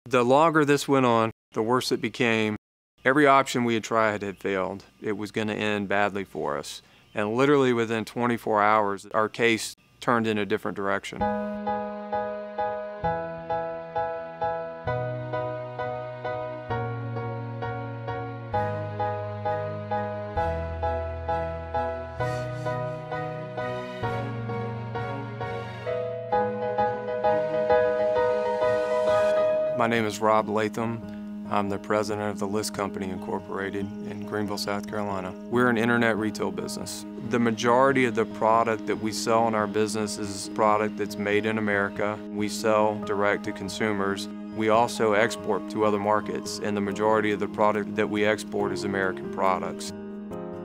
The longer this went on, the worse it became. Every option we had tried had failed. It was going to end badly for us. And literally within 24 hours, our case turned in a different direction. My name is Rob Latham. I'm the president of the List Company Incorporated in Greenville, South Carolina. We're an internet retail business. The majority of the product that we sell in our business is product that's made in America. We sell direct to consumers. We also export to other markets, and the majority of the product that we export is American products.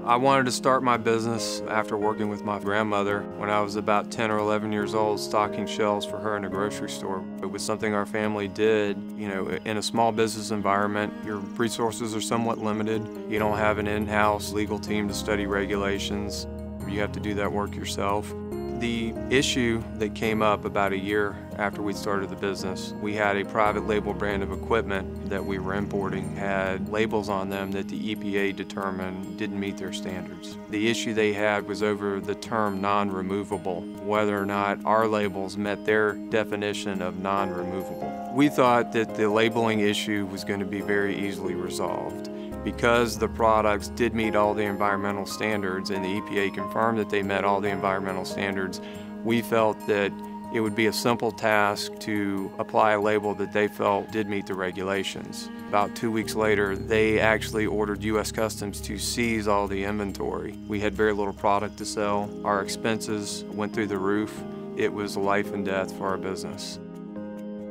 I wanted to start my business after working with my grandmother when I was about 10 or 11 years old, stocking shelves for her in a grocery store. It was something our family did. You know, in a small business environment, your resources are somewhat limited. You don't have an in-house legal team to study regulations. You have to do that work yourself. The issue that came up about a year after we started the business, we had a private label brand of equipment that we were importing, had labels on them that the EPA determined didn't meet their standards. The issue they had was over the term non-removable, whether or not our labels met their definition of non-removable. We thought that the labeling issue was going to be very easily resolved. Because the products did meet all the environmental standards and the EPA confirmed that they met all the environmental standards, we felt that it would be a simple task to apply a label that they felt did meet the regulations. About 2 weeks later, they actually ordered U.S. Customs to seize all the inventory. We had very little product to sell. Our expenses went through the roof. It was life and death for our business.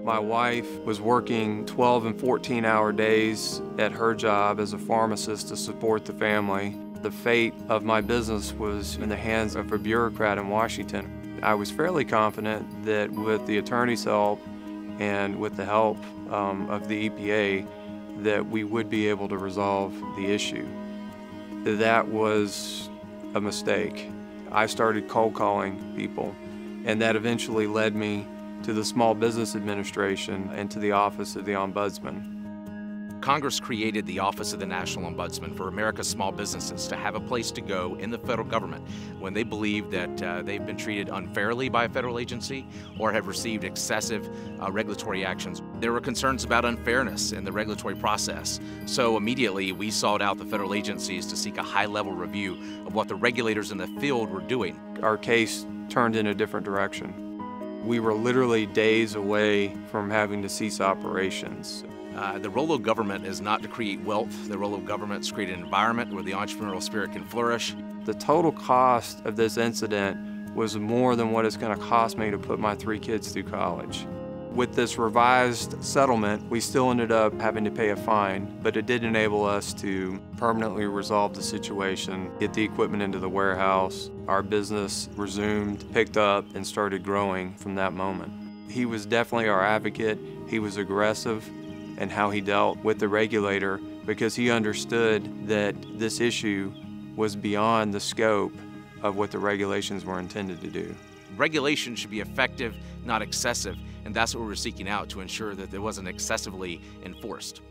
My wife was working 12 and 14-hour days at her job as a pharmacist to support the family. The fate of my business was in the hands of a bureaucrat in Washington. I was fairly confident that with the attorney's help and with the help of the EPA, that we would be able to resolve the issue. That was a mistake. I started cold calling people, and that eventually led me to the Small Business Administration and to the Office of the Ombudsman. Congress created the Office of the National Ombudsman for America's small businesses to have a place to go in the federal government when they believe that they've been treated unfairly by a federal agency or have received excessive regulatory actions. There were concerns about unfairness in the regulatory process, so immediately we sought out the federal agencies to seek a high-level review of what the regulators in the field were doing. Our case turned in a different direction. We were literally days away from having to cease operations. The role of government is not to create wealth. The role of government is to create an environment where the entrepreneurial spirit can flourish. The total cost of this incident was more than what it's going to cost me to put my 3 kids through college. With this revised settlement, we still ended up having to pay a fine, but it did enable us to permanently resolve the situation, get the equipment into the warehouse. Our business resumed, picked up, and started growing from that moment. He was definitely our advocate. He was aggressive in how he dealt with the regulator because he understood that this issue was beyond the scope of what the regulations were intended to do. Regulation should be effective, not excessive, and that's what we're seeking out to ensure that it wasn't excessively enforced.